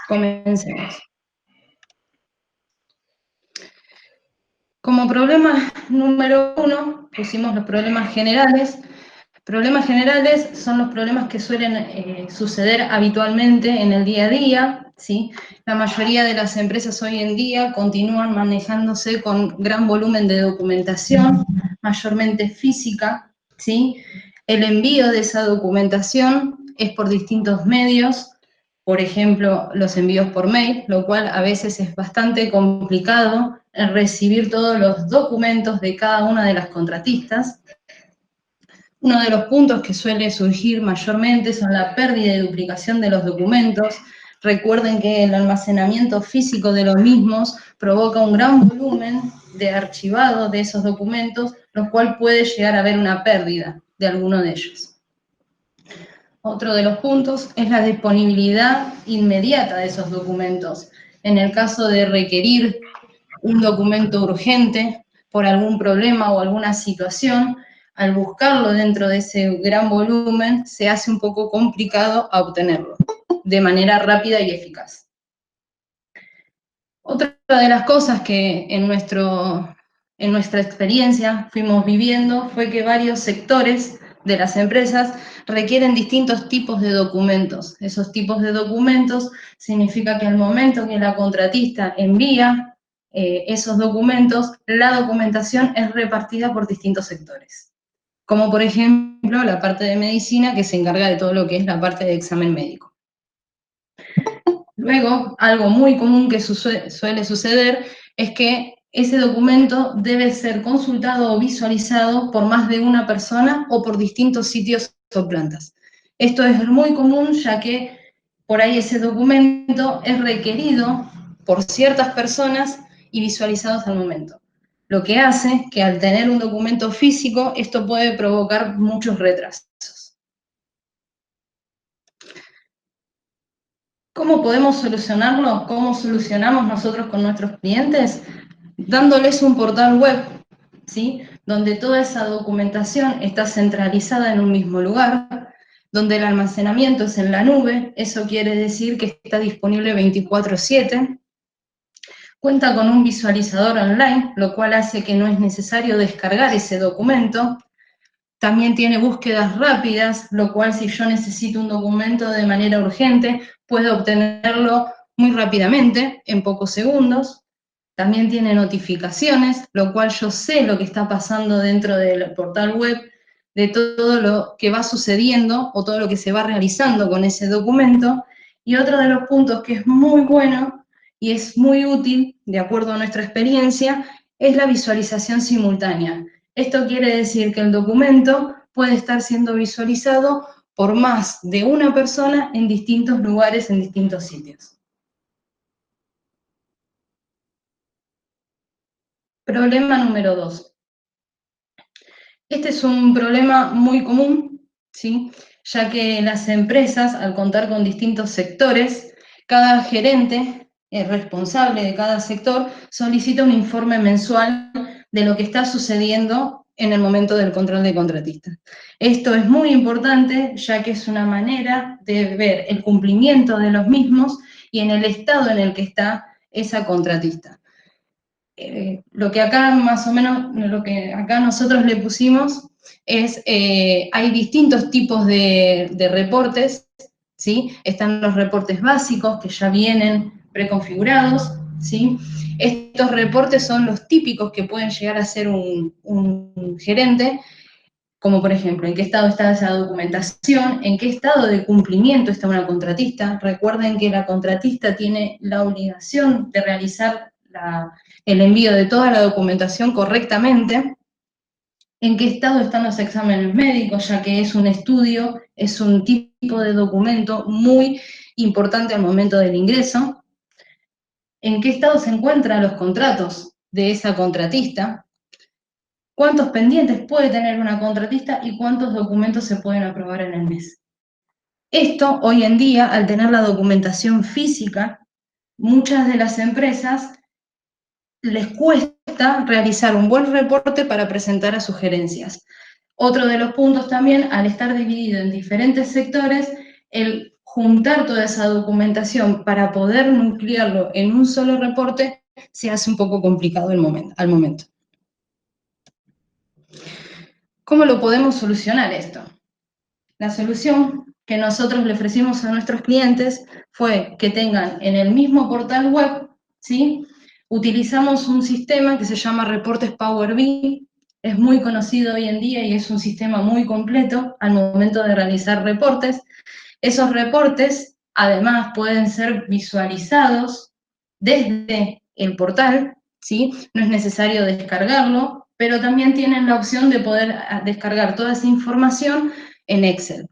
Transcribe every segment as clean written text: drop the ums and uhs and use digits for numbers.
Comencemos. Como problema número 1, pusimos los problemas generales. Problemas generales son los problemas que suelen suceder habitualmente en el día a día, ¿sí? La mayoría de las empresas hoy en día continúan manejándose con gran volumen de documentación, mayormente física, ¿sí? El envío de esa documentación es por distintos medios, por ejemplo, los envíos por mail, lo cual a veces es bastante complicado recibir todos los documentos de cada una de las contratistas. Uno de los puntos que suele surgir mayormente son la pérdida y duplicación de los documentos. Recuerden que el almacenamiento físico de los mismos provoca un gran volumen de archivado de esos documentos, lo cual puede llegar a haber una pérdida de alguno de ellos. Otro de los puntos es la disponibilidad inmediata de esos documentos. En el caso de requerir un documento urgente por algún problema o alguna situación, al buscarlo dentro de ese gran volumen, se hace un poco complicado a obtenerlo de manera rápida y eficaz. Otra de las cosas que en nuestra experiencia fuimos viviendo fue que varios sectores de las empresas requieren distintos tipos de documentos. Esos tipos de documentos significa que al momento que la contratista envía esos documentos, la documentación es repartida por distintos sectores. Como por ejemplo la parte de medicina, que se encarga de todo lo que es la parte de examen médico. Luego, algo muy común que suele suceder es que ese documento debe ser consultado o visualizado por más de una persona o por distintos sitios o plantas. Esto es muy común, ya que por ahí ese documento es requerido por ciertas personas y visualizados al momento. Lo que hace que al tener un documento físico, esto puede provocar muchos retrasos. ¿Cómo podemos solucionarlo? ¿Cómo solucionamos nosotros con nuestros clientes? Dándoles un portal web, ¿sí? Donde toda esa documentación está centralizada en un mismo lugar, donde el almacenamiento es en la nube, eso quiere decir que está disponible 24/7, cuenta con un visualizador online, lo cual hace que no es necesario descargar ese documento. También tiene búsquedas rápidas, lo cual si yo necesito un documento de manera urgente, puedo obtenerlo muy rápidamente, en pocos segundos. También tiene notificaciones, lo cual yo sé lo que está pasando dentro del portal web, de todo lo que va sucediendo o todo lo que se va realizando con ese documento. Y otro de los puntos que es muy bueno y es muy útil, de acuerdo a nuestra experiencia, es la visualización simultánea. Esto quiere decir que el documento puede estar siendo visualizado por más de una persona en distintos lugares, en distintos sitios. Problema número 2. Este es un problema muy común, ¿sí? Ya que las empresas, al contar con distintos sectores, cada gerente responsable de cada sector solicita un informe mensual de lo que está sucediendo en el momento del control de contratistas. Esto es muy importante, ya que es una manera de ver el cumplimiento de los mismos y en el estado en el que está esa contratista. Lo que acá más o menos, lo que acá nosotros le pusimos es, hay distintos tipos de reportes, ¿sí? Están los reportes básicos que ya vienen preconfigurados, ¿sí? Estos reportes son los típicos que pueden llegar a ser un gerente, como por ejemplo, en qué estado está esa documentación, en qué estado de cumplimiento está una contratista. Recuerden que la contratista tiene la obligación de realizar el envío de toda la documentación correctamente, en qué estado están los exámenes médicos, ya que es un estudio, es un tipo de documento muy importante al momento del ingreso, en qué estado se encuentran los contratos de esa contratista, cuántos pendientes puede tener una contratista y cuántos documentos se pueden aprobar en el mes. Esto, hoy en día, al tener la documentación física, muchas de las empresas les cuesta realizar un buen reporte para presentar a sus gerencias. Otro de los puntos también, al estar dividido en diferentes sectores, el juntar toda esa documentación para poder nuclearlo en un solo reporte se hace un poco complicado al momento. ¿Cómo lo podemos solucionar esto? La solución que nosotros le ofrecimos a nuestros clientes fue que tengan en el mismo portal web, ¿sí? Utilizamos un sistema que se llama Reportes Power BI, es muy conocido hoy en día y es un sistema muy completo al momento de realizar reportes. Esos reportes, además, pueden ser visualizados desde el portal, ¿sí? No es necesario descargarlo, pero también tienen la opción de poder descargar toda esa información en Excel.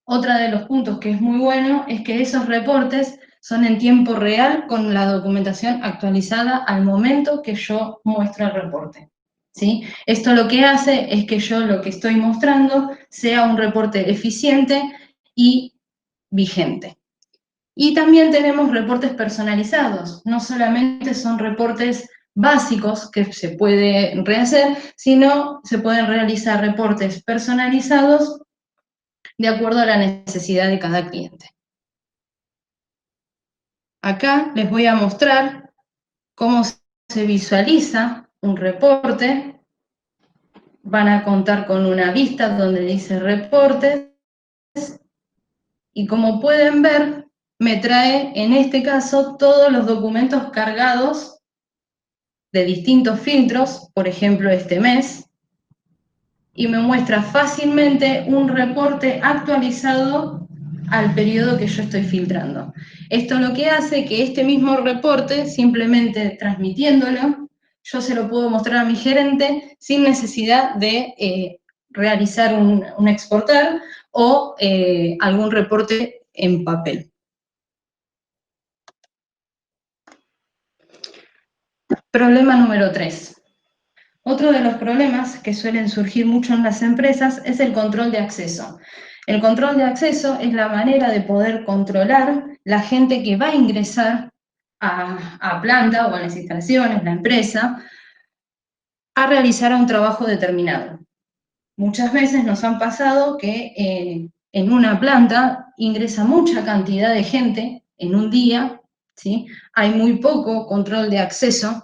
Otro de los puntos que es muy bueno es que esos reportes son en tiempo real con la documentación actualizada al momento que yo muestro el reporte, ¿sí? Esto lo que hace es que yo lo que estoy mostrando sea un reporte eficiente y vigente. Y también tenemos reportes personalizados, no solamente son reportes básicos que se puede rehacer, sino se pueden realizar reportes personalizados de acuerdo a la necesidad de cada cliente. Acá les voy a mostrar cómo se visualiza un reporte. Van a contar con una vista donde dice reportes y como pueden ver, me trae en este caso todos los documentos cargados de distintos filtros, por ejemplo este mes, y me muestra fácilmente un reporte actualizado al periodo que yo estoy filtrando. Esto lo que hace que este mismo reporte, simplemente transmitiéndolo, yo se lo puedo mostrar a mi gerente sin necesidad de realizar un exportar o algún reporte en papel. Problema número 3. Otro de los problemas que suelen surgir mucho en las empresas es el control de acceso. El control de acceso es la manera de poder controlar la gente que va a ingresar a planta o a las instalaciones, la empresa, a realizar un trabajo determinado. Muchas veces nos han pasado que en una planta ingresa mucha cantidad de gente en un día, ¿sí? Hay muy poco control de acceso.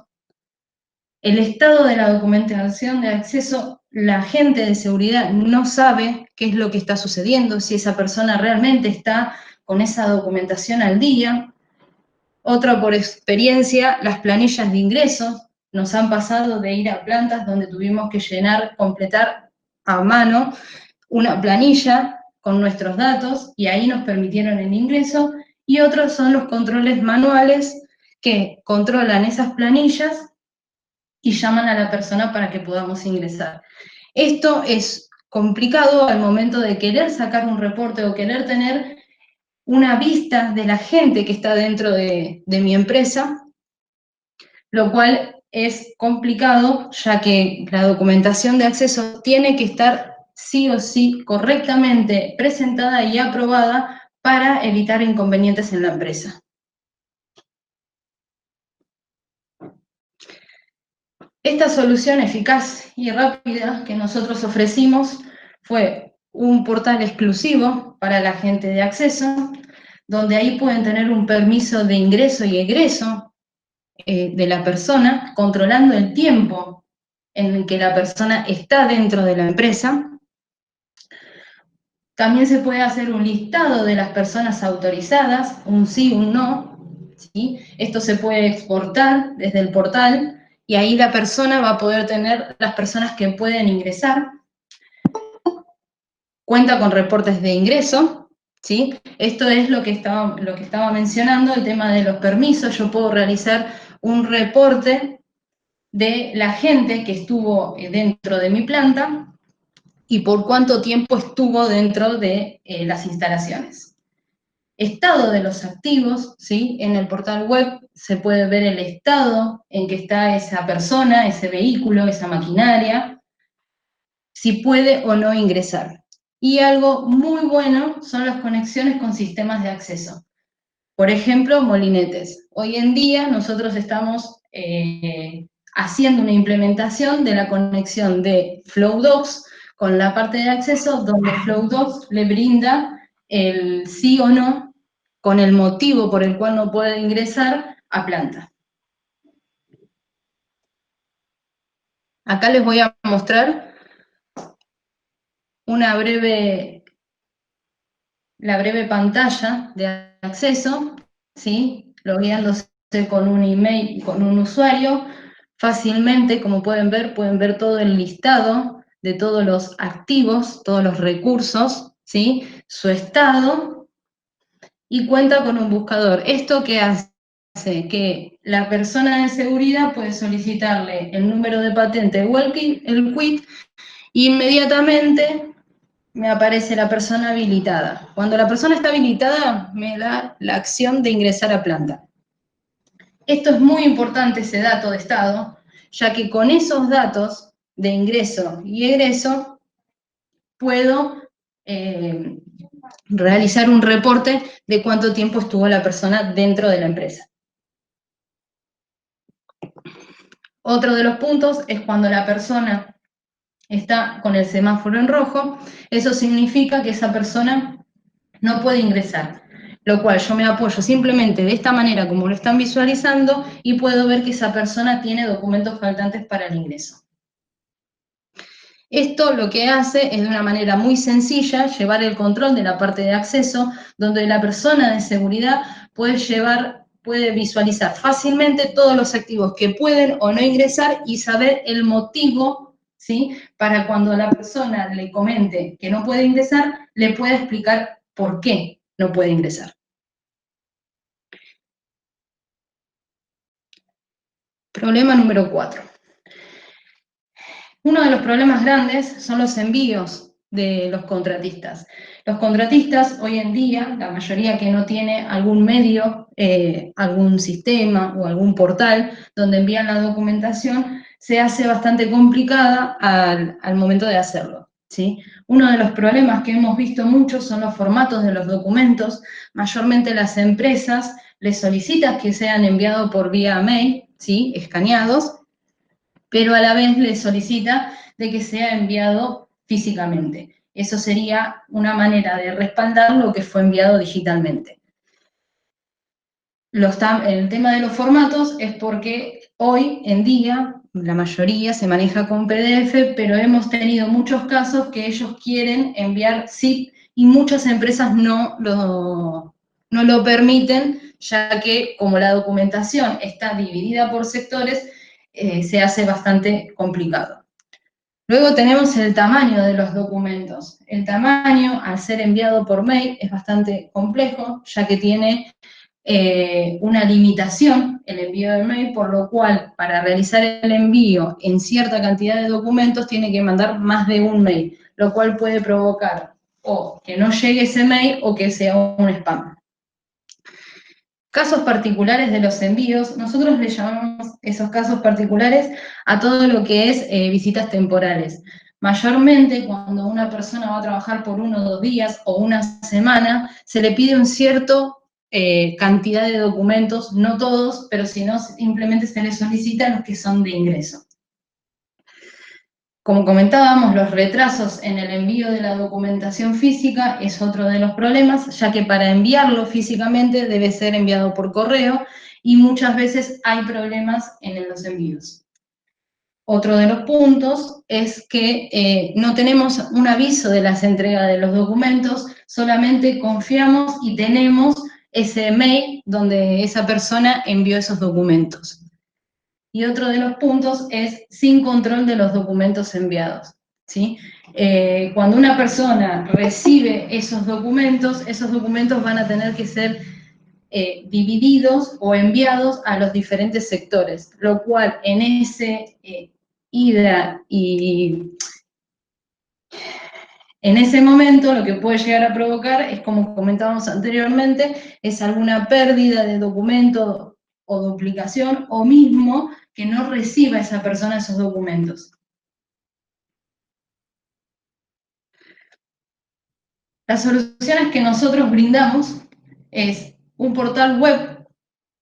El estado de la documentación de acceso, la gente de seguridad no sabe qué es lo que está sucediendo, si esa persona realmente está con esa documentación al día. Otra por experiencia, las planillas de ingresos. Nos han pasado de ir a plantas donde tuvimos que llenar, completar a mano una planilla con nuestros datos y ahí nos permitieron el ingreso. Y otros son los controles manuales que controlan esas planillas y llaman a la persona para que podamos ingresar. Esto es complicado al momento de querer sacar un reporte o querer tener una vista de la gente que está dentro de mi empresa, lo cual es complicado ya que la documentación de acceso tiene que estar sí o sí correctamente presentada y aprobada para evitar inconvenientes en la empresa. Esta solución eficaz y rápida que nosotros ofrecimos fue un portal exclusivo para la gente de acceso, donde ahí pueden tener un permiso de ingreso y egreso de la persona, controlando el tiempo en el que la persona está dentro de la empresa. También se puede hacer un listado de las personas autorizadas, un sí, un no, ¿sí? Esto se puede exportar desde el portal y ahí la persona va a poder tener las personas que pueden ingresar. Cuenta con reportes de ingreso, ¿sí? Esto es lo que estaba mencionando, el tema de los permisos. Yo puedo realizar un reporte de la gente que estuvo dentro de mi planta y por cuánto tiempo estuvo dentro de las instalaciones. Estado de los activos, ¿sí? En el portal web se puede ver el estado en que está esa persona, ese vehículo, esa maquinaria, si puede o no ingresar. Y algo muy bueno son las conexiones con sistemas de acceso. Por ejemplo, molinetes. Hoy en día nosotros estamos haciendo una implementación de la conexión de FlowDocs con la parte de acceso, donde FlowDocs le brinda el sí o no con el motivo por el cual no puede ingresar a planta. Acá les voy a mostrar la breve pantalla de acceso, ¿sí? Logueándose con un email y con un usuario. Fácilmente, como pueden ver todo el listado de todos los activos, todos los recursos, ¿sí? Su estado, y cuenta con un buscador. ¿Esto qué hace? Que la persona de seguridad puede solicitarle el número de patente o el quit, y inmediatamente me aparece la persona habilitada. Cuando la persona está habilitada, me da la acción de ingresar a planta. Esto es muy importante, ese dato de estado, ya que con esos datos de ingreso y egreso puedo realizar un reporte de cuánto tiempo estuvo la persona dentro de la empresa. Otro de los puntos es cuando la persona está con el semáforo en rojo, eso significa que esa persona no puede ingresar, lo cual yo me apoyo simplemente de esta manera como lo están visualizando y puedo ver que esa persona tiene documentos faltantes para el ingreso. Esto lo que hace es de una manera muy sencilla llevar el control de la parte de acceso, donde la persona de seguridad puede visualizar fácilmente todos los activos que pueden o no ingresar y saber el motivo, ¿sí? Para cuando la persona le comente que no puede ingresar, le pueda explicar por qué no puede ingresar. Problema número 4. Uno de los problemas grandes son los envíos de los contratistas. Los contratistas hoy en día, la mayoría que no tiene algún medio, algún sistema o algún portal donde envían la documentación, se hace bastante complicada al momento de hacerlo, ¿sí? Uno de los problemas que hemos visto mucho son los formatos de los documentos. Mayormente las empresas les solicitan que sean enviados por vía mail, ¿sí? Escaneados, pero a la vez le solicita de que sea enviado físicamente. Eso sería una manera de respaldar lo que fue enviado digitalmente. El tema de los formatos es porque hoy en día la mayoría se maneja con PDF, pero hemos tenido muchos casos que ellos quieren enviar zip y muchas empresas no lo permiten, ya que como la documentación está dividida por sectores, se hace bastante complicado. Luego tenemos el tamaño de los documentos. El tamaño, al ser enviado por mail, es bastante complejo, ya que tiene una limitación el envío de mail, por lo cual para realizar el envío en cierta cantidad de documentos tiene que mandar más de un mail, lo cual puede provocar o que no llegue ese mail o que sea un spam. Casos particulares de los envíos, nosotros le llamamos esos casos particulares a todo lo que es visitas temporales. Mayormente cuando una persona va a trabajar por 1 o 2 días o una semana, se le pide un cierto cantidad de documentos, no todos, pero si no, simplemente se les solicita los que son de ingreso. Como comentábamos, los retrasos en el envío de la documentación física es otro de los problemas, ya que para enviarlo físicamente debe ser enviado por correo y muchas veces hay problemas en los envíos. Otro de los puntos es que no tenemos un aviso de las entregas de los documentos, solamente confiamos y tenemos ese mail donde esa persona envió esos documentos. Y otro de los puntos es sin control de los documentos enviados, ¿sí? Cuando una persona recibe esos documentos van a tener que ser divididos o enviados a los diferentes sectores, lo cual en ese ida y en ese momento lo que puede llegar a provocar es, como comentábamos anteriormente, es alguna pérdida de documento o duplicación, o mismo que no reciba esa persona esos documentos. Las soluciones que nosotros brindamos es un portal web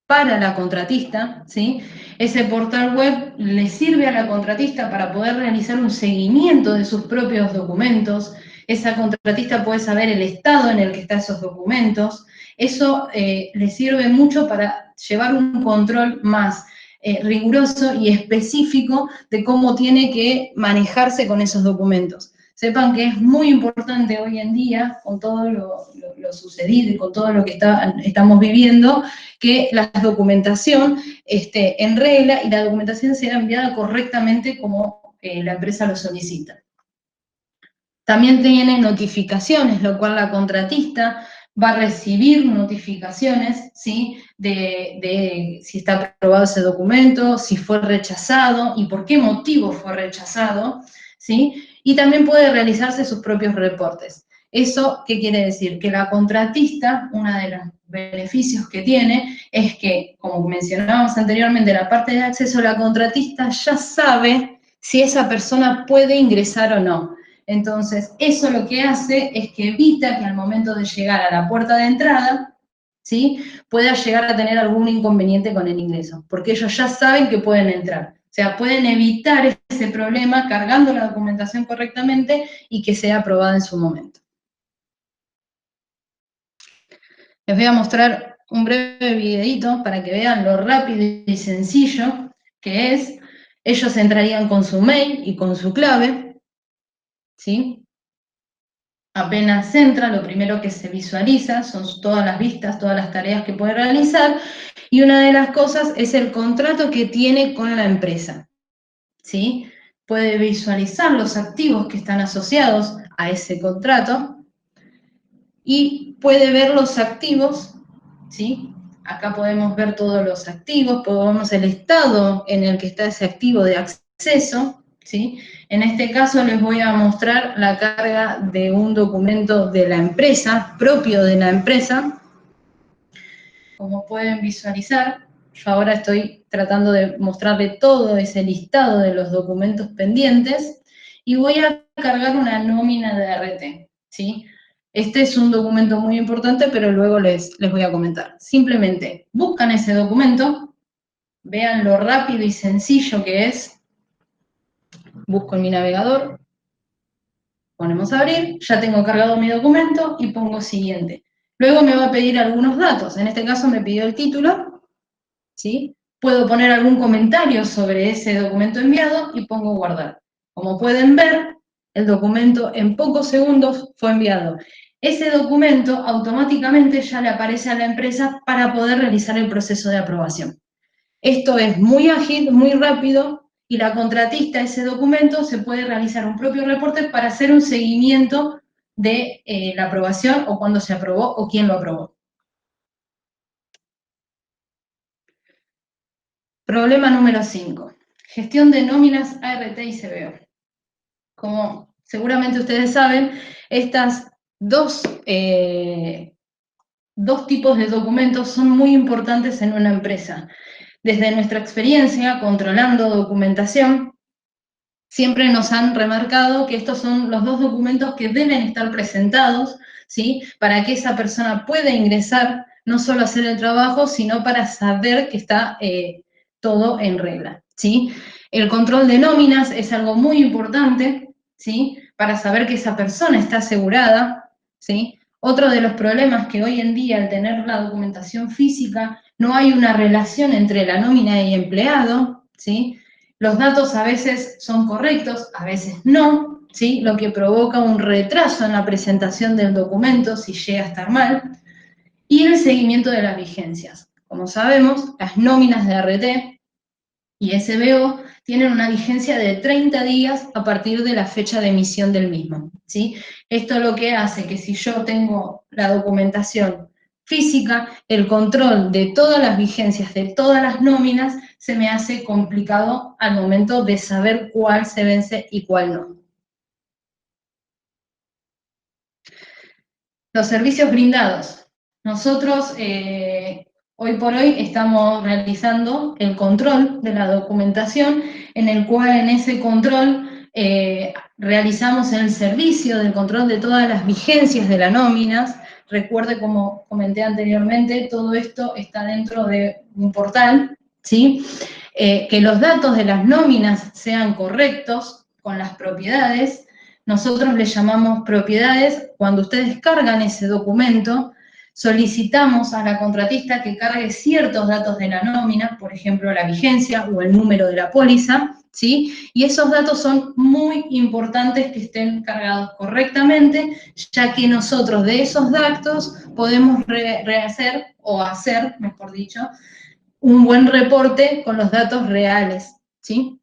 para la contratista, ¿sí? Ese portal web le sirve a la contratista para poder realizar un seguimiento de sus propios documentos, esa contratista puede saber el estado en el que están esos documentos. Eso le sirve mucho para llevar un control más riguroso y específico de cómo tiene que manejarse con esos documentos. Sepan que es muy importante hoy en día, con todo lo sucedido y con todo lo que estamos viviendo, que la documentación esté en regla y la documentación sea enviada correctamente como la empresa lo solicita. También tiene notificaciones, lo cual la contratista va a recibir notificaciones, ¿sí? de si está aprobado ese documento, si fue rechazado y por qué motivo fue rechazado, ¿sí? Y también puede realizarse sus propios reportes. ¿Eso qué quiere decir? Que la contratista, uno de los beneficios que tiene es que, como mencionábamos anteriormente, la parte de acceso, la contratista ya sabe si esa persona puede ingresar o no. Entonces, eso lo que hace es que evita que al momento de llegar a la puerta de entrada, ¿sí? Pueda llegar a tener algún inconveniente con el ingreso, porque ellos ya saben que pueden entrar. O sea, pueden evitar ese problema cargando la documentación correctamente y que sea aprobada en su momento. Les voy a mostrar un breve videito para que vean lo rápido y sencillo que es. Ellos entrarían con su mail y con su clave, ¿sí? Apenas entra, lo primero que se visualiza son todas las vistas, todas las tareas que puede realizar, y una de las cosas es el contrato que tiene con la empresa, ¿sí? Puede visualizar los activos que están asociados a ese contrato y puede ver los activos, ¿sí? Acá podemos ver todos los activos, podemos ver el estado en el que está ese activo de acceso, ¿sí? En este caso les voy a mostrar la carga de un documento de la empresa, propio de la empresa. Como pueden visualizar, yo ahora estoy tratando de mostrarle todo ese listado de los documentos pendientes y voy a cargar una nómina de RT, ¿sí? Este es un documento muy importante, pero luego les voy a comentar. Simplemente buscan ese documento, vean lo rápido y sencillo que es. Busco en mi navegador, ponemos a abrir, ya tengo cargado mi documento y pongo siguiente. Luego me va a pedir algunos datos, en este caso me pidió el título, ¿sí? Puedo poner algún comentario sobre ese documento enviado y pongo guardar. Como pueden ver, el documento en pocos segundos fue enviado. Ese documento automáticamente ya le aparece a la empresa para poder realizar el proceso de aprobación. Esto es muy ágil, muy rápido, y la contratista, ese documento, se puede realizar un propio reporte para hacer un seguimiento de la aprobación o cuándo se aprobó o quién lo aprobó. Problema número 5. Gestión de nóminas ART y CBO. Como seguramente ustedes saben, estas dos tipos de documentos son muy importantes en una empresa. Desde nuestra experiencia controlando documentación, siempre nos han remarcado que estos son los dos documentos que deben estar presentados, ¿sí? Para que esa persona pueda ingresar, no solo a hacer el trabajo, sino para saber que está todo en regla, ¿sí? El control de nóminas es algo muy importante, ¿sí? Para saber que esa persona está asegurada, ¿sí? Otro de los problemas que hoy en día, al tener la documentación física, no hay una relación entre la nómina y empleado, ¿sí? Los datos a veces son correctos, a veces no, ¿sí? Lo que provoca un retraso en la presentación del documento si llega a estar mal, y el seguimiento de las vigencias. Como sabemos, las nóminas de RT y SBO tienen una vigencia de 30 días a partir de la fecha de emisión del mismo, ¿sí? Esto lo que hace que si yo tengo la documentación física, el control de todas las vigencias de todas las nóminas se me hace complicado al momento de saber cuál se vence y cuál no. Los servicios brindados. Nosotros hoy por hoy estamos realizando el control de la documentación, en el cual en ese control realizamos el servicio del control de todas las vigencias de las nóminas. Recuerde, como comenté anteriormente, todo esto está dentro de un portal, ¿sí? Que los datos de las nóminas sean correctos con las propiedades. nosotros le llamamos propiedades. Cuando ustedes cargan ese documento, solicitamos a la contratista que cargue ciertos datos de la nómina, por ejemplo, la vigencia o el número de la póliza, ¿sí? Y esos datos son muy importantes que estén cargados correctamente, ya que nosotros de esos datos podemos rehacer, o hacer, mejor dicho, un buen reporte con los datos reales, ¿sí?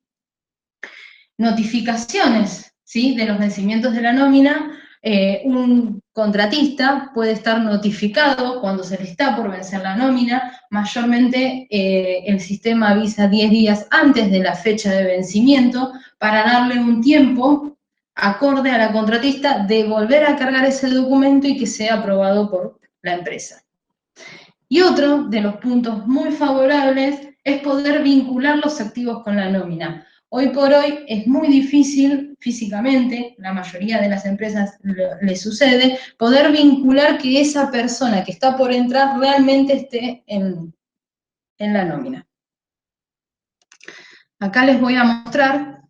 Notificaciones, ¿sí? De los vencimientos de la nómina. Un contratista puede estar notificado cuando se le está por vencer la nómina. Mayormente el sistema avisa 10 días antes de la fecha de vencimiento para darle un tiempo acorde a la contratista de volver a cargar ese documento y que sea aprobado por la empresa. Y otro de los puntos muy favorables es poder vincular los activos con la nómina. Hoy por hoy es muy difícil físicamente, la mayoría de las empresas le sucede, poder vincular que esa persona que está por entrar realmente esté en la nómina. Acá les voy a mostrar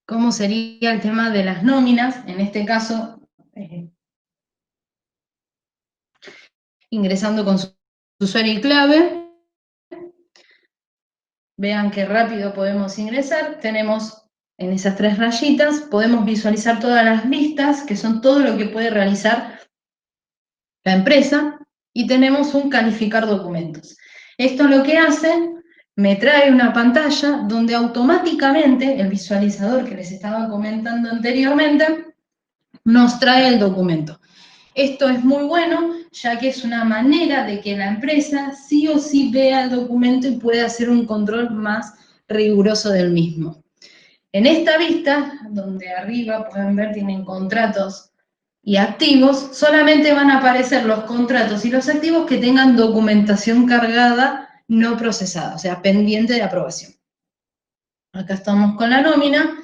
cómo sería el tema de las nóminas, en este caso, ingresando con su usuario y clave. Vean qué rápido podemos ingresar. Tenemos en esas 3 rayitas, podemos visualizar todas las vistas, que son todo lo que puede realizar la empresa, y tenemos un calificar documentos. Esto lo que hace, me trae una pantalla donde automáticamente el visualizador que les estaba comentando anteriormente nos trae el documento. Esto es muy bueno, ya que es una manera de que la empresa sí o sí vea el documento y pueda hacer un control más riguroso del mismo. En esta vista, donde arriba pueden ver tienen contratos y activos, solamente van a aparecer los contratos y los activos que tengan documentación cargada no procesada, o sea, pendiente de aprobación. Acá estamos con la nómina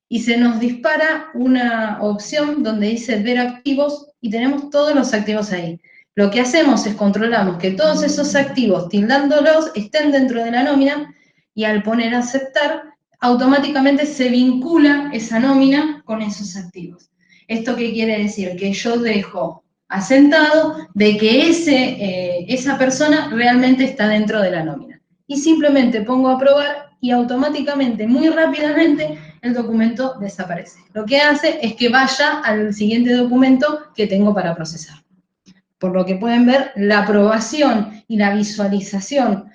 y se nos dispara una opción donde dice ver activos y tenemos todos los activos ahí. Lo que hacemos es controlamos que todos esos activos, tildándolos, estén dentro de la nómina y al poner aceptar, automáticamente se vincula esa nómina con esos activos. ¿Esto qué quiere decir? Que yo dejo asentado de que esa persona realmente está dentro de la nómina. Y simplemente pongo a aprobar y automáticamente, muy rápidamente, el documento desaparece. Lo que hace es que vaya al siguiente documento que tengo para procesar. Por lo que pueden ver, la aprobación y la visualización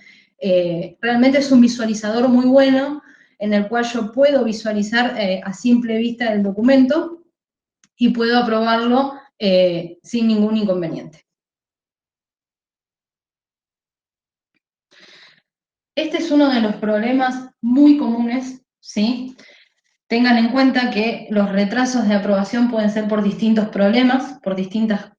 realmente es un visualizador muy bueno en el cual yo puedo visualizar a simple vista el documento y puedo aprobarlo sin ningún inconveniente. Este es uno de los problemas muy comunes, ¿sí? Tengan en cuenta que los retrasos de aprobación pueden ser por distintos problemas, por distintas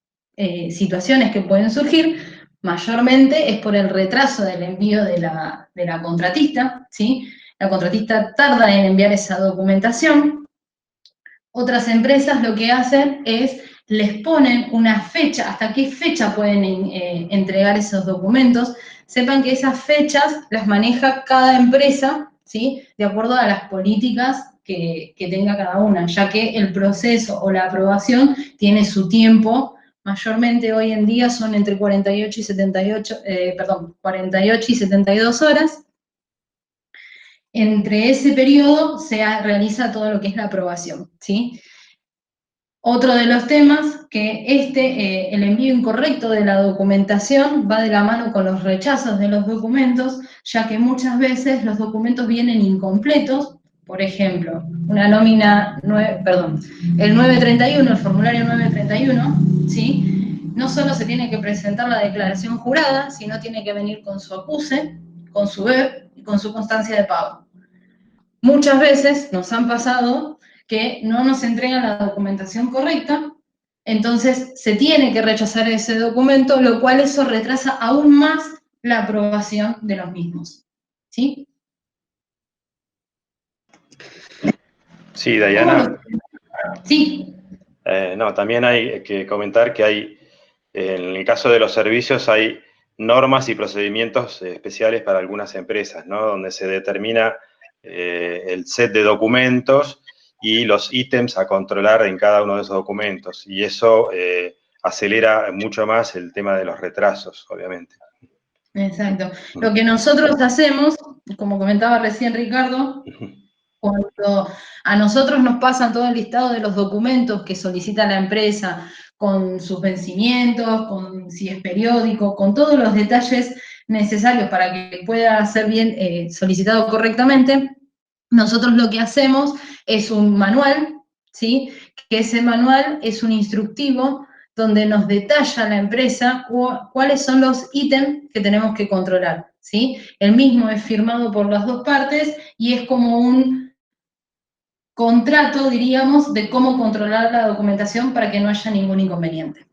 situaciones que pueden surgir. Mayormente es por el retraso del envío de la contratista, ¿sí? La contratista tarda en enviar esa documentación. Otras empresas lo que hacen es, les ponen una fecha, hasta qué fecha pueden entregar esos documentos. Sepan que esas fechas las maneja cada empresa, ¿sí? De acuerdo a las políticas que tenga cada una, ya que el proceso o la aprobación tiene su tiempo. Mayormente hoy en día son entre 48 y 48 y 72 horas. Entre ese periodo se realiza todo lo que es la aprobación, ¿sí? Otro de los temas que el envío incorrecto de la documentación va de la mano con los rechazos de los documentos, ya que muchas veces los documentos vienen incompletos. Por ejemplo, una nómina, el 931, el formulario 931, ¿sí? No solo se tiene que presentar la declaración jurada, sino tiene que venir con su acuse, con su BEP y con su constancia de pago. Muchas veces nos han pasado que no nos entregan la documentación correcta, entonces se tiene que rechazar ese documento, lo cual eso retrasa aún más la aprobación de los mismos. ¿Sí? Sí, Dayana. Sí. No, también hay que comentar que hay, en el caso de los servicios, hay normas y procedimientos especiales para algunas empresas, ¿no? Donde se determina el set de documentos y los ítems a controlar en cada uno de esos documentos. Y eso acelera mucho más el tema de los retrasos, obviamente. Exacto. Lo que nosotros hacemos, como comentaba recién Ricardo, cuando a nosotros nos pasan todo el listado de los documentos que solicita la empresa, con sus vencimientos, con si es periódico, con todos los detalles necesarios para que pueda ser bien solicitado correctamente, nosotros lo que hacemos es un manual, ¿sí? Que ese manual es un instructivo donde nos detalla la empresa cuáles son los ítems que tenemos que controlar, ¿sí? El mismo es firmado por las dos partes y es como un contrato, diríamos, de cómo controlar la documentación para que no haya ningún inconveniente.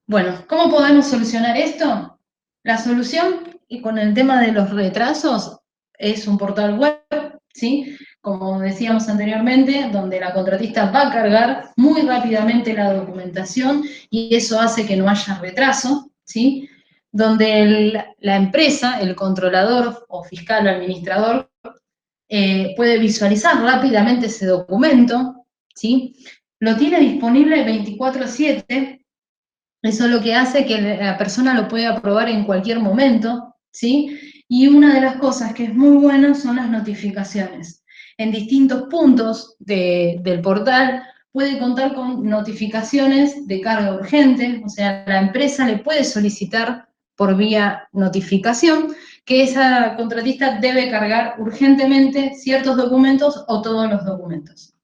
Bueno, ¿cómo podemos solucionar esto? La solución, y con el tema de los retrasos, es un portal web, ¿sí? Como decíamos anteriormente, donde la contratista va a cargar muy rápidamente la documentación y eso hace que no haya retraso, ¿sí? Donde la empresa, el controlador o fiscal o administrador, puede visualizar rápidamente ese documento, ¿sí? Lo tiene disponible 24/7, eso es lo que hace que la persona lo pueda aprobar en cualquier momento, ¿sí? Y una de las cosas que es muy buena son las notificaciones. En distintos puntos del portal puede contar con notificaciones de carga urgente, o sea, la empresa le puede solicitar por vía notificación que esa contratista debe cargar urgentemente ciertos documentos o todos los documentos.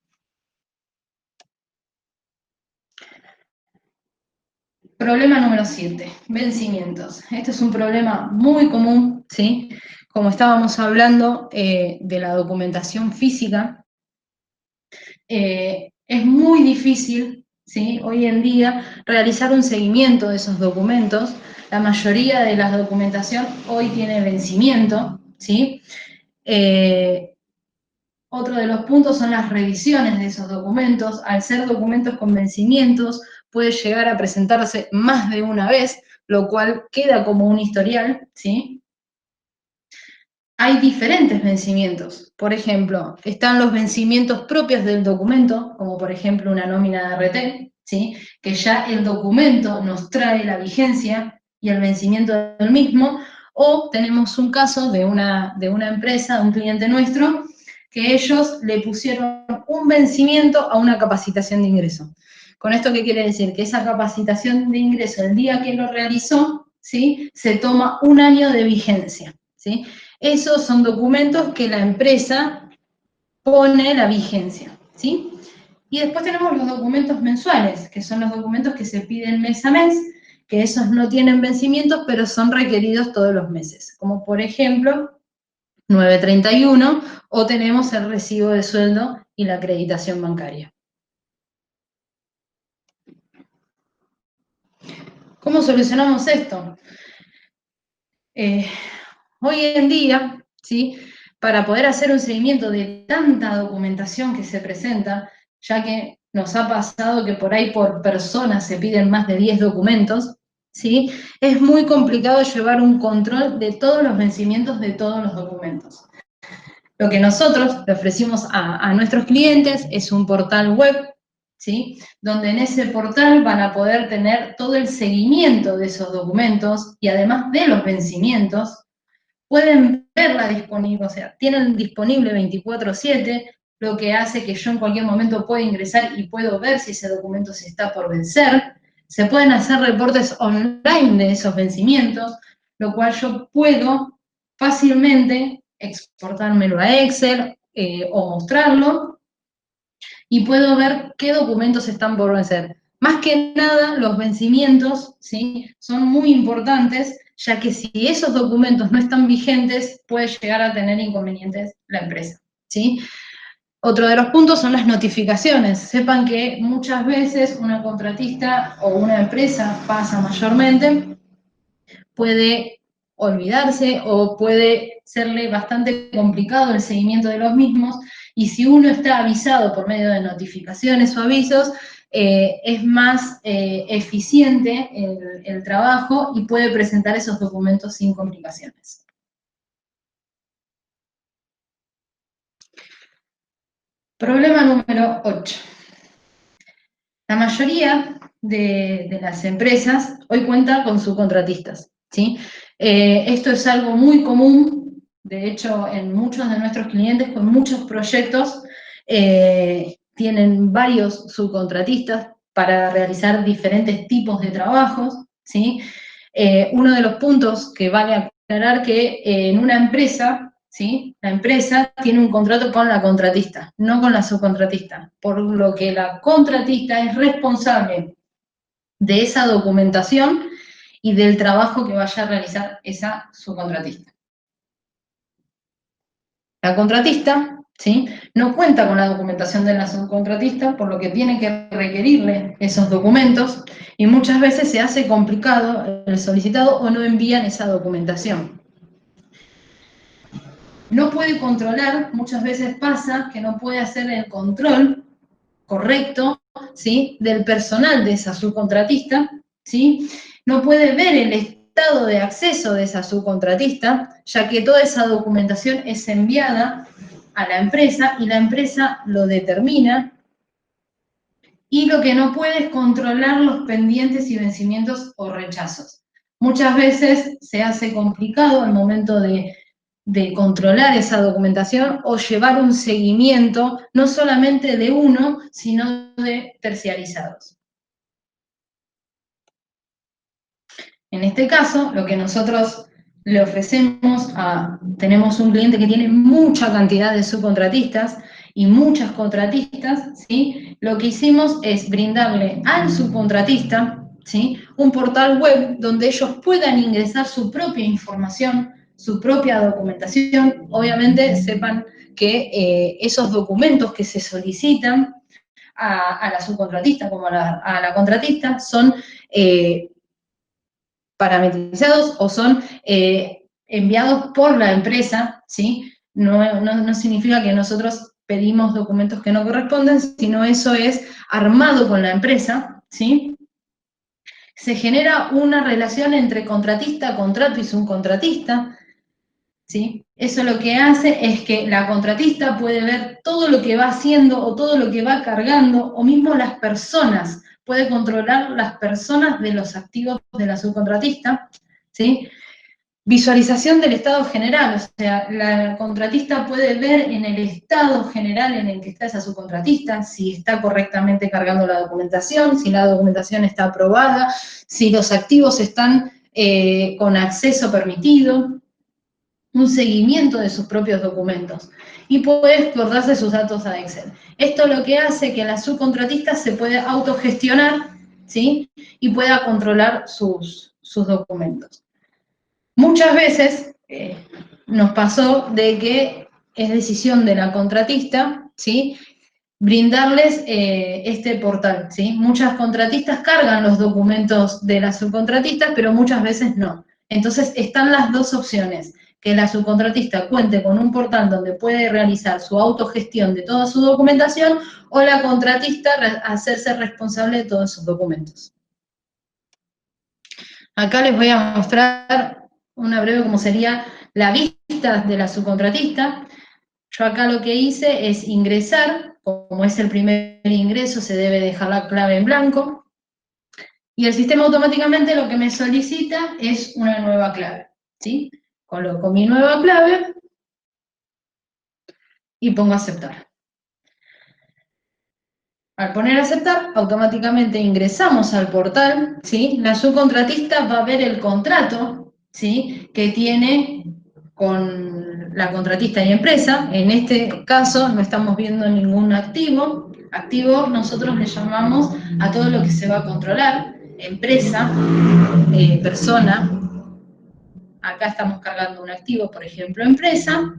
Problema número 7, vencimientos. Este es un problema muy común, ¿sí? Como estábamos hablando de la documentación física, es muy difícil, ¿sí? Hoy en día realizar un seguimiento de esos documentos. La mayoría de la documentación hoy tiene vencimiento, ¿sí? Otro de los puntos son las revisiones de esos documentos. Al ser documentos con vencimientos, puede llegar a presentarse más de una vez, lo cual queda como un historial, ¿sí? Hay diferentes vencimientos. Por ejemplo, están los vencimientos propios del documento, como por ejemplo una nómina de RT, ¿sí? Que ya el documento nos trae la vigencia y el vencimiento del mismo, o tenemos un caso de una empresa, de un cliente nuestro, que ellos le pusieron un vencimiento a una capacitación de ingreso. ¿Con esto qué quiere decir? Que esa capacitación de ingreso, el día que lo realizó, ¿sí? Se toma un año de vigencia, ¿sí? Esos son documentos que la empresa pone la vigencia, ¿sí? Y después tenemos los documentos mensuales, que son los documentos que se piden mes a mes, que esos no tienen vencimientos, pero son requeridos todos los meses, como por ejemplo 931, o tenemos el recibo de sueldo y la acreditación bancaria. ¿Cómo solucionamos esto? Hoy en día, ¿sí? Para poder hacer un seguimiento de tanta documentación que se presenta, ya que nos ha pasado que por ahí por persona se piden más de 10 documentos, ¿sí? Es muy complicado llevar un control de todos los vencimientos de todos los documentos. Lo que nosotros le ofrecimos a nuestros clientes es un portal web, ¿sí? Donde en ese portal van a poder tener todo el seguimiento de esos documentos y además de los vencimientos, pueden verla disponible, o sea, tienen disponible 24/7, lo que hace que yo en cualquier momento pueda ingresar y puedo ver si ese documento se está por vencer. Se pueden hacer reportes online de esos vencimientos, lo cual yo puedo fácilmente exportármelo a Excel o mostrarlo y puedo ver qué documentos están por vencer. Más que nada, los vencimientos, ¿sí? Son muy importantes, ya que si esos documentos no están vigentes, puede llegar a tener inconvenientes la empresa, ¿sí? Otro de los puntos son las notificaciones. Sepan que muchas veces una contratista o una empresa, pasa mayormente, puede olvidarse o puede serle bastante complicado el seguimiento de los mismos, y si uno está avisado por medio de notificaciones o avisos, es más eficiente el trabajo y puede presentar esos documentos sin complicaciones. Problema número 8. La mayoría de las empresas hoy cuenta con subcontratistas, ¿sí? Esto es algo muy común, de hecho, en muchos de nuestros clientes con muchos proyectos tienen varios subcontratistas para realizar diferentes tipos de trabajos, ¿sí? Uno de los puntos que vale aclarar que en una empresa, ¿sí? La empresa tiene un contrato con la contratista, no con la subcontratista, por lo que la contratista es responsable de esa documentación y del trabajo que vaya a realizar esa subcontratista. La contratista, ¿sí? No cuenta con la documentación de la subcontratista, por lo que tiene que requerirle esos documentos y muchas veces se hace complicado el solicitado o no envían esa documentación. No puede controlar, muchas veces pasa que no puede hacer el control correcto, ¿sí? Del personal de esa subcontratista, ¿sí? No puede ver el estado de acceso de esa subcontratista, ya que toda esa documentación es enviada a la empresa y la empresa lo determina, y lo que no puede es controlar los pendientes y vencimientos o rechazos. Muchas veces se hace complicado al momento de controlar esa documentación o llevar un seguimiento no solamente de uno, sino de terciarizados. En este caso, lo que nosotros le ofrecemos tenemos un cliente que tiene mucha cantidad de subcontratistas y muchas contratistas, ¿sí? Lo que hicimos es brindarle al subcontratista, ¿sí? Un portal web donde ellos puedan ingresar su propia información, su propia documentación. Obviamente sepan que esos documentos que se solicitan a la subcontratista como a la contratista son parametrizados o son enviados por la empresa, ¿sí? No significa que nosotros pedimos documentos que no corresponden, sino eso es armado con la empresa, ¿sí? Se genera una relación entre contratista, contrato y subcontratista, ¿sí? Eso lo que hace es que la contratista puede ver todo lo que va haciendo o todo lo que va cargando, o mismo las personas, puede controlar las personas de los activos de la subcontratista, ¿sí? Visualización del estado general, o sea, la contratista puede ver en el estado general en el que está esa subcontratista, si está correctamente cargando la documentación, si la documentación está aprobada, si los activos están con acceso permitido, un seguimiento de sus propios documentos y puede exportarse sus datos a Excel. Esto lo que hace que la subcontratista se pueda autogestionar, ¿sí? Y pueda controlar sus documentos. Muchas veces nos pasó de que es decisión de la contratista, ¿sí? Brindarles este portal, ¿sí? Muchas contratistas cargan los documentos de las subcontratistas, pero muchas veces no. Entonces están las dos opciones, que la subcontratista cuente con un portal donde puede realizar su autogestión de toda su documentación, o la contratista hacerse responsable de todos sus documentos. Acá les voy a mostrar una breve como sería la vista de la subcontratista. Yo acá lo que hice es ingresar, como es el primer ingreso, se debe dejar la clave en blanco, y el sistema automáticamente lo que me solicita es una nueva clave, ¿sí? Coloco mi nueva clave y pongo aceptar. Al poner aceptar, automáticamente ingresamos al portal, ¿sí? La subcontratista va a ver el contrato, ¿sí? Que tiene con la contratista y empresa. En este caso no estamos viendo ningún activo. Activo nosotros le llamamos a todo lo que se va a controlar, empresa, persona. Acá estamos cargando un activo, por ejemplo, empresa.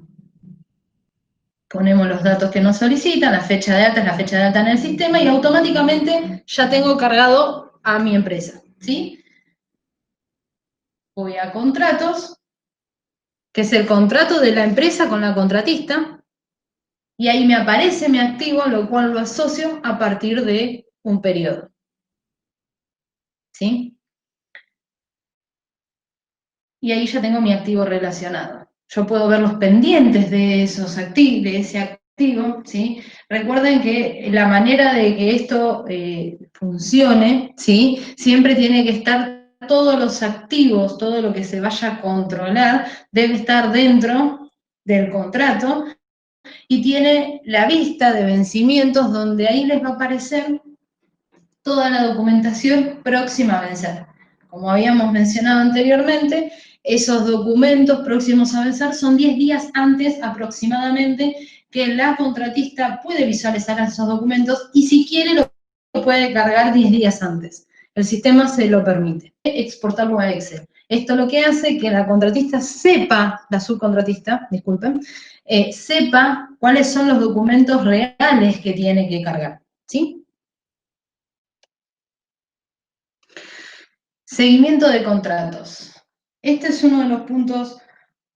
Ponemos los datos que nos solicitan, la fecha de alta es la fecha de alta en el sistema y automáticamente ya tengo cargado a mi empresa, ¿sí? Voy a contratos, que es el contrato de la empresa con la contratista, y ahí me aparece mi activo, lo cual lo asocio a partir de un periodo, ¿sí? Y ahí ya tengo mi activo relacionado. Yo puedo ver los pendientes de esos activos, de ese activo, ¿sí? Recuerden que la manera de que esto funcione, ¿sí? Siempre tiene que estar todos los activos, todo lo que se vaya a controlar, debe estar dentro del contrato y tiene la vista de vencimientos donde ahí les va a aparecer toda la documentación próxima a vencer. Como habíamos mencionado anteriormente, esos documentos próximos a vencer son 10 días antes aproximadamente que la contratista puede visualizar esos documentos y si quiere lo puede cargar 10 días antes. El sistema se lo permite. Exportarlo a Excel. Esto lo que hace que la contratista sepa, la subcontratista, disculpen, sepa cuáles son los documentos reales que tiene que cargar. ¿Sí? Seguimiento de contratos. Este es uno de los puntos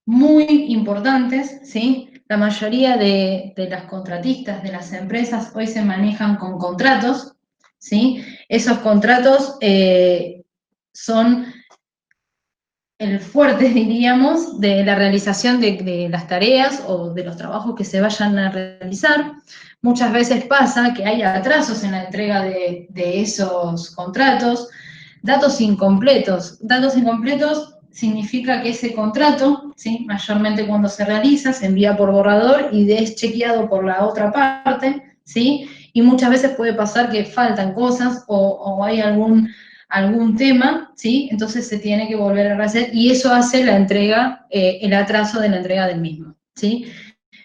muy importantes, ¿sí? La mayoría de las contratistas, de las empresas, hoy se manejan con contratos, ¿sí? Esos contratos son el fuerte, diríamos, de la realización de las tareas o de los trabajos que se vayan a realizar. Muchas veces pasa que hay atrasos en la entrega de esos contratos. Datos incompletos. Datos incompletos significa que ese contrato, ¿sí? Mayormente cuando se realiza, se envía por borrador y es chequeado por la otra parte, ¿sí? Y muchas veces puede pasar que faltan cosas o hay algún tema, ¿sí? Entonces se tiene que volver a rehacer y eso hace la entrega, el atraso de la entrega del mismo, ¿sí?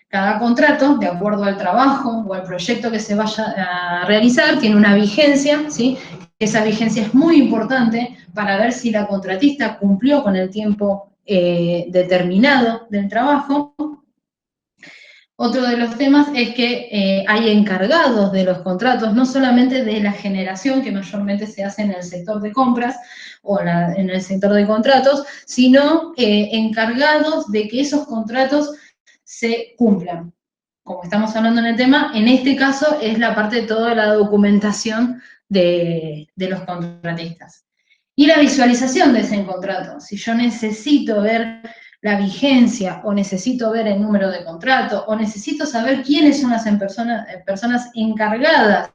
Cada contrato, de acuerdo al trabajo o al proyecto que se vaya a realizar, tiene una vigencia, ¿sí? Esa vigencia es muy importante para ver si la contratista cumplió con el tiempo determinado del trabajo. Otro de los temas es que hay encargados de los contratos, no solamente de la generación, que mayormente se hace en el sector de compras o en el sector de contratos, sino encargados de que esos contratos se cumplan. Como estamos hablando en el tema, en este caso es la parte de toda la documentación de los contratistas. Y la visualización de ese contrato. Si yo necesito ver la vigencia, o necesito ver el número de contrato, o necesito saber quiénes son las personas encargadas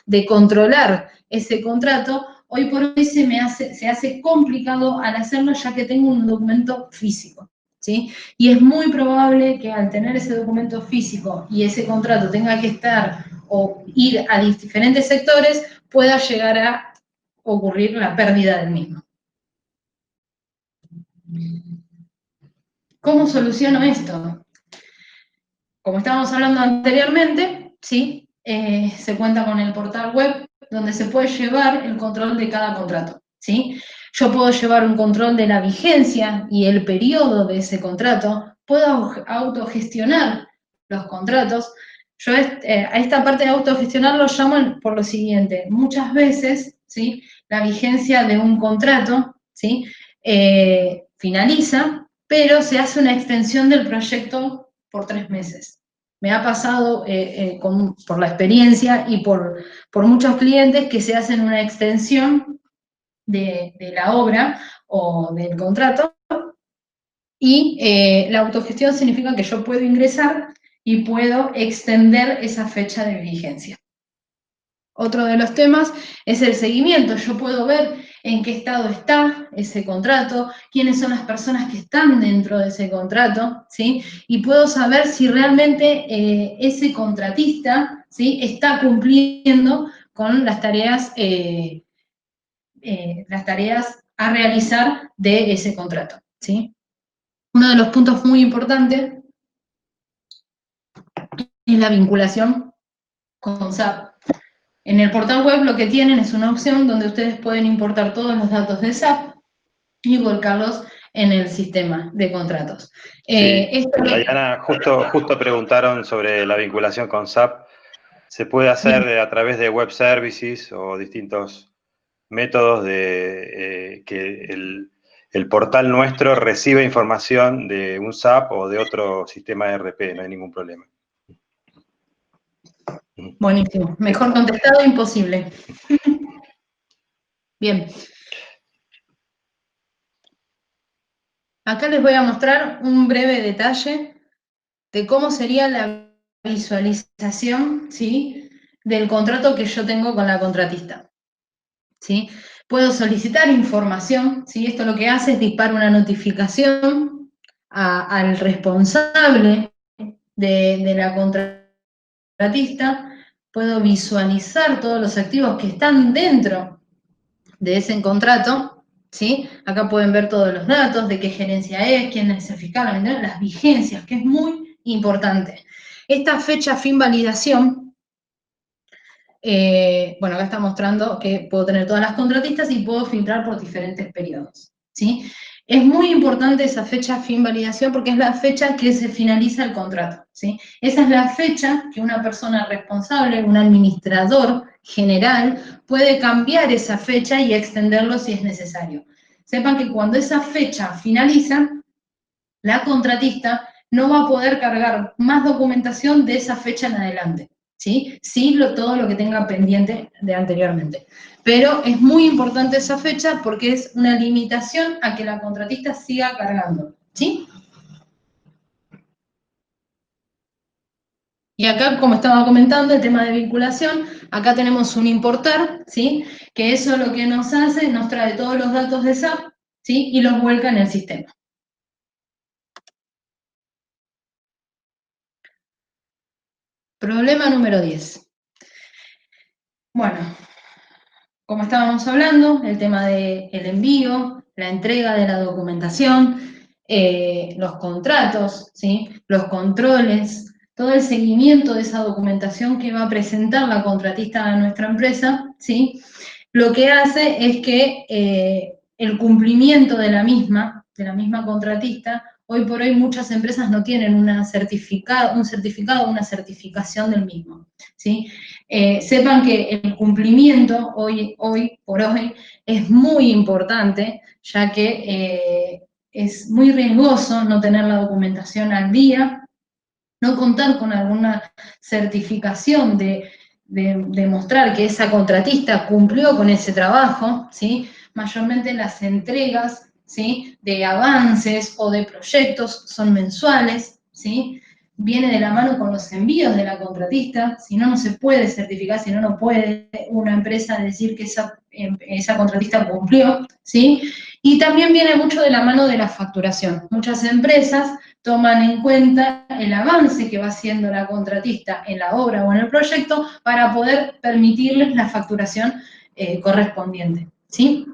de controlar ese contrato, hoy por hoy se hace complicado al hacerlo ya que tengo un documento físico, ¿sí? Y es muy probable que al tener ese documento físico y ese contrato tenga que estar o ir a diferentes sectores, pueda llegar a ocurrir la pérdida del mismo. ¿Cómo soluciono esto? Como estábamos hablando anteriormente, ¿sí? Se cuenta con el portal web donde se puede llevar el control de cada contrato, ¿sí? Yo puedo llevar un control de la vigencia y el periodo de ese contrato, puedo autogestionar los contratos. Yo a esta parte de autogestionar lo llamo por lo siguiente, muchas veces, ¿sí? La vigencia de un contrato, ¿sí? Finaliza, pero se hace una extensión del proyecto por 3 meses. Me ha pasado por la experiencia y por muchos clientes que se hacen una extensión de la obra o del contrato y la autogestión significa que yo puedo ingresar y puedo extender esa fecha de vigencia. Otro de los temas es el seguimiento. Yo puedo ver en qué estado está ese contrato, quiénes son las personas que están dentro de ese contrato, ¿sí? Y puedo saber si realmente ese contratista, ¿sí? Está cumpliendo con las tareas a realizar de ese contrato, ¿sí? Uno de los puntos muy importantes es la vinculación con SAP. En el portal web lo que tienen es una opción donde ustedes pueden importar todos los datos de SAP y volcarlos en el sistema de contratos. Sí, Diana, justo preguntaron sobre la vinculación con SAP. ¿Se puede hacer a través de web services o distintos métodos de que el portal nuestro reciba información de un SAP o de otro sistema ERP? No hay ningún problema. Buenísimo. Mejor contestado, imposible. Bien. Acá les voy a mostrar un breve detalle de cómo sería la visualización, ¿sí?, del contrato que yo tengo con la contratista, ¿sí? Puedo solicitar información, ¿sí? Esto lo que hace es disparar una notificación al responsable de la contratista. Puedo visualizar todos los activos que están dentro de ese contrato, ¿sí? Acá pueden ver todos los datos, de qué gerencia es, quién es el fiscal, las vigencias, que es muy importante. Esta fecha fin validación, bueno, acá está mostrando que puedo tener todas las contratistas y puedo filtrar por diferentes periodos, ¿sí? Es muy importante esa fecha fin validación porque es la fecha que se finaliza el contrato, ¿sí? Esa es la fecha que una persona responsable, un administrador general, puede cambiar esa fecha y extenderlo si es necesario. Sepan que cuando esa fecha finaliza, la contratista no va a poder cargar más documentación de esa fecha en adelante, ¿sí? Sí, todo lo que tenga pendiente de anteriormente. Pero es muy importante esa fecha porque es una limitación a que la contratista siga cargando, ¿sí? Y acá, como estaba comentando, el tema de vinculación, acá tenemos un importar, ¿sí? Que eso lo que nos hace, nos trae todos los datos de SAP, ¿sí? Y los vuelca en el sistema. Problema número 10. Bueno, como estábamos hablando, el tema del envío, la entrega de la documentación, los contratos, ¿sí?, los controles, todo el seguimiento de esa documentación que va a presentar la contratista a nuestra empresa, ¿sí?, lo que hace es que el cumplimiento de la misma contratista, hoy por hoy muchas empresas no tienen un certificado, una certificación del mismo, ¿sí? Sepan que el cumplimiento hoy por hoy es muy importante, ya que es muy riesgoso no tener la documentación al día, no contar con alguna certificación de demostrar que esa contratista cumplió con ese trabajo, ¿sí? Mayormente las entregas, ¿sí?, de avances o de proyectos son mensuales, ¿sí? Viene de la mano con los envíos de la contratista, si no, no se puede certificar, si no, no puede una empresa decir que esa contratista cumplió, ¿sí? Y también viene mucho de la mano de la facturación. Muchas empresas toman en cuenta el avance que va haciendo la contratista en la obra o en el proyecto para poder permitirles la facturación correspondiente, ¿sí?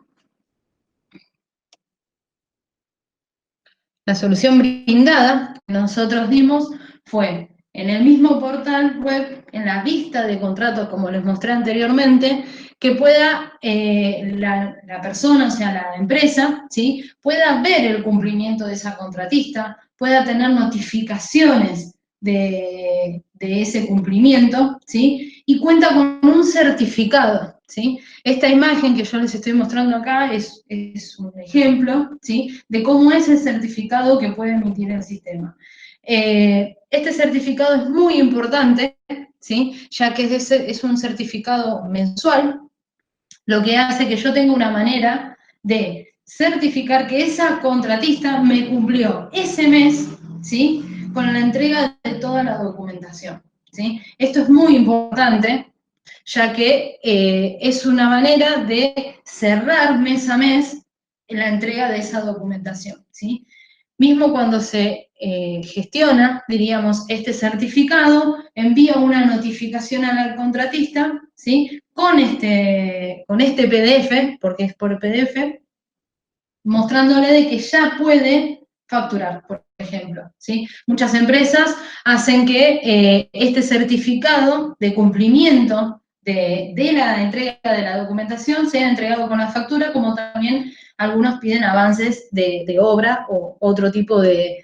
La solución brindada que nosotros dimos fue en el mismo portal web, en la vista de contratos, como les mostré anteriormente, que pueda la persona, o sea, la empresa, ¿sí?, pueda ver el cumplimiento de esa contratista, pueda tener notificaciones de ese cumplimiento, ¿sí?, y cuenta con un certificado, ¿sí? Esta imagen que yo les estoy mostrando acá es un ejemplo, ¿sí?, de cómo es el certificado que puede emitir el sistema. Este certificado es muy importante, ¿sí?, ya que es un certificado mensual, lo que hace que yo tenga una manera de certificar que esa contratista me cumplió ese mes, ¿sí?, con la entrega de toda la documentación, ¿sí? Esto es muy importante, ya que es una manera de cerrar mes a mes la entrega de esa documentación, ¿sí? Mismo cuando se gestiona, diríamos, este certificado, envía una notificación al contratista, ¿sí?, con este PDF, porque es por PDF, mostrándole de que ya puede facturar, por ejemplo, ¿sí? Muchas empresas hacen que este certificado de cumplimiento de la entrega de la documentación sea entregado con la factura, como también algunos piden avances de obra o otro tipo de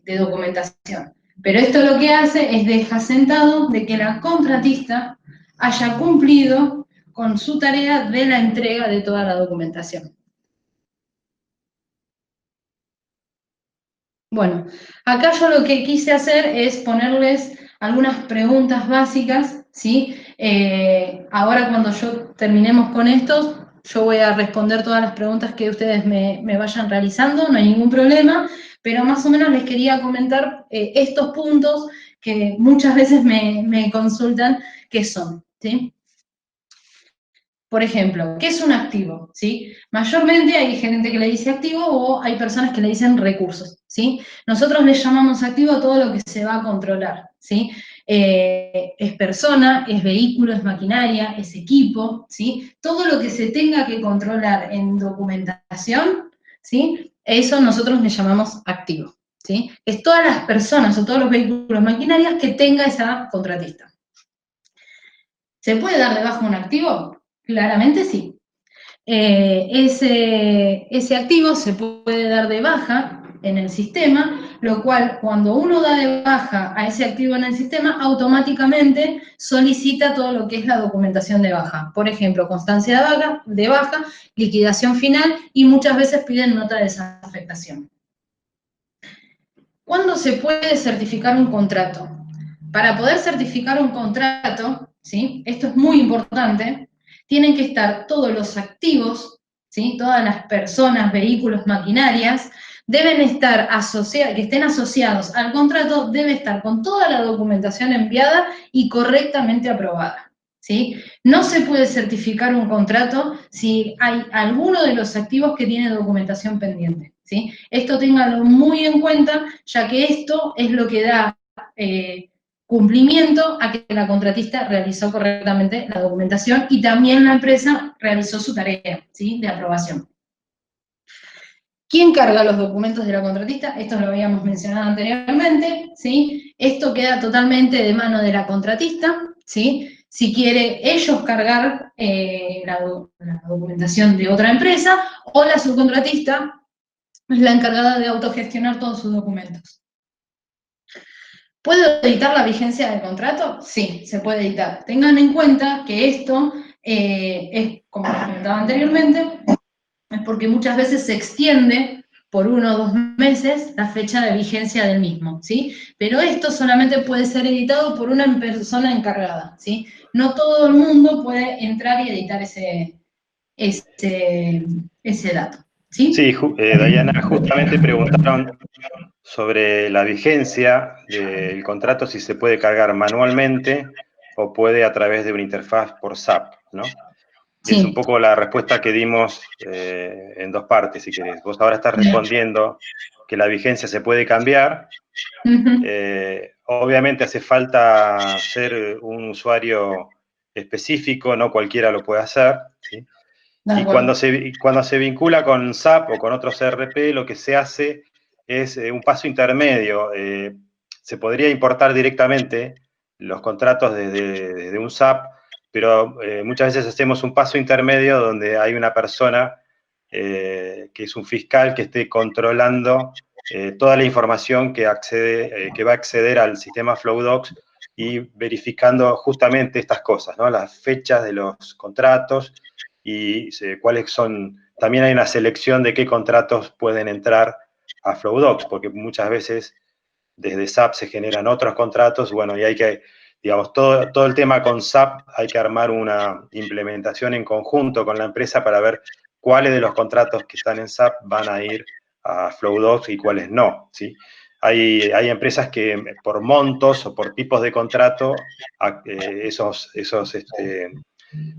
documentación. Pero esto lo que hace es dejar sentado de que la contratista haya cumplido con su tarea de la entrega de toda la documentación. Bueno, acá yo lo que quise hacer es ponerles algunas preguntas básicas, ¿sí? Ahora cuando yo terminemos con esto, yo voy a responder todas las preguntas que ustedes me vayan realizando, no hay ningún problema, pero más o menos les quería comentar estos puntos que muchas veces me consultan qué son, ¿sí? Por ejemplo, ¿qué es un activo? ¿Sí? Mayormente hay gente que le dice activo o hay personas que le dicen recursos, ¿sí? Nosotros le llamamos activo a todo lo que se va a controlar, ¿sí? Es persona, es vehículo, es maquinaria, es equipo, ¿sí? Todo lo que se tenga que controlar en documentación, ¿sí? Eso nosotros le llamamos activo, ¿sí? Es todas las personas o todos los vehículos, maquinarias que tenga esa contratista. ¿Se puede dar de baja un activo? Claramente sí. Ese activo se puede dar de baja en el sistema, lo cual cuando uno da de baja a ese activo en el sistema, automáticamente solicita todo lo que es la documentación de baja. Por ejemplo, constancia de baja, liquidación final y muchas veces piden nota de desafectación. ¿Cuándo se puede certificar un contrato? Para poder certificar un contrato, ¿sí? Esto es muy importante, tienen que estar todos los activos, ¿sí? Todas las personas, vehículos, maquinarias, deben estar asociados, que estén asociados al contrato, debe estar con toda la documentación enviada y correctamente aprobada, ¿sí? No se puede certificar un contrato si hay alguno de los activos que tiene documentación pendiente, ¿sí? Esto ténganlo muy en cuenta, ya que esto es lo que da cumplimiento a que la contratista realizó correctamente la documentación y también la empresa realizó su tarea, ¿sí? De aprobación. ¿Quién carga los documentos de la contratista? Esto lo habíamos mencionado anteriormente, ¿sí? Esto queda totalmente de mano de la contratista, ¿sí? Si quiere ellos cargar la documentación de otra empresa, o la subcontratista es la encargada de autogestionar todos sus documentos. ¿Puedo editar la vigencia del contrato? Sí, se puede editar. Tengan en cuenta que esto es, como les comentaba anteriormente, es porque muchas veces se extiende por 1 o 2 meses la fecha de vigencia del mismo, ¿sí? Pero esto solamente puede ser editado por una persona encargada, ¿sí? No todo el mundo puede entrar y editar ese dato, ¿sí? Sí, Dayana, justamente preguntaron sobre la vigencia del contrato, si se puede cargar manualmente o puede a través de una interfaz por SAP, ¿no? Y es un Sí. poco la respuesta que dimos en 2 partes, si querés. Vos ahora estás respondiendo que la vigencia se puede cambiar. Obviamente hace falta ser un usuario específico, no cualquiera lo puede hacer, ¿sí? Y cuando se vincula con SAP o con otros ERP, lo que se hace es un paso intermedio. Se podría importar directamente los contratos desde un SAP, pero muchas veces hacemos un paso intermedio donde hay una persona que es un fiscal que esté controlando toda la información que va a acceder al sistema FlowDocs y verificando justamente estas cosas, ¿no? Las fechas de los contratos y cuáles son. También hay una selección de qué contratos pueden entrar a FlowDocs, porque muchas veces desde SAP se generan otros contratos, bueno, y hay que, digamos, todo el tema con SAP, hay que armar una implementación en conjunto con la empresa para ver cuáles de los contratos que están en SAP van a ir a FlowDocs y cuáles no, ¿sí? Hay empresas que por montos o por tipos de contrato, esos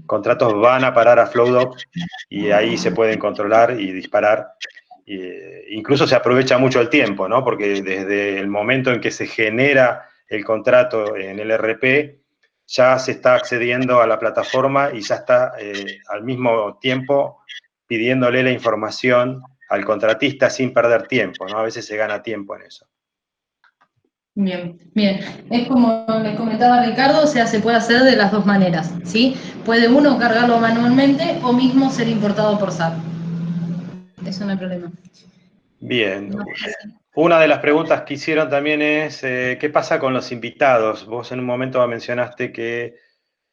contratos van a parar a FlowDocs y ahí se pueden controlar y disparar. Incluso se aprovecha mucho el tiempo, ¿no? Porque desde el momento en que se genera el contrato en el ERP, ya se está accediendo a la plataforma y ya está al mismo tiempo pidiéndole la información al contratista sin perder tiempo, ¿no? A veces se gana tiempo en eso. Bien, bien. Es como les comentaba Ricardo, o sea, se puede hacer de las dos maneras, ¿sí? Puede uno cargarlo manualmente o mismo ser importado por SAP. Eso no hay problema. Bien. Una de las preguntas que hicieron también es, ¿qué pasa con los invitados? Vos en un momento mencionaste que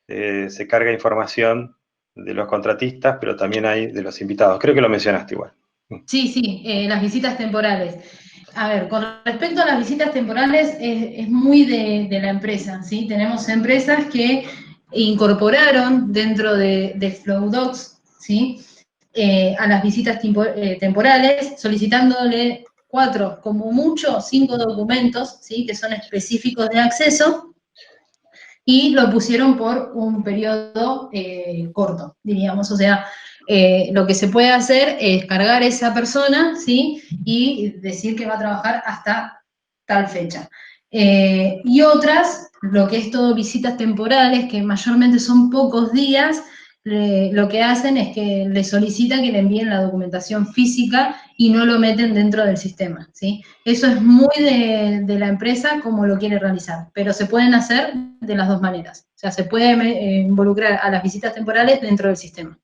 se carga información de los contratistas, pero también hay de los invitados. Creo que lo mencionaste igual. Sí, sí, las visitas temporales. A ver, con respecto a las visitas temporales, es muy de la empresa, ¿sí? Tenemos empresas que incorporaron dentro de FlowDocs, ¿sí? A las visitas temporales, solicitándole 4, como mucho, 5 documentos, ¿sí? Que son específicos de acceso, y lo pusieron por un periodo corto, diríamos. O sea, lo que se puede hacer es cargar esa persona, ¿sí? Y decir que va a trabajar hasta tal fecha. Y otras, lo que es todo visitas temporales, que mayormente son pocos días, lo que hacen es que le solicitan que le envíen la documentación física y no lo meten dentro del sistema, ¿sí? Eso es muy de la empresa como lo quiere realizar, pero se pueden hacer de las dos maneras. O sea, se puede involucrar a las visitas temporales dentro del sistema.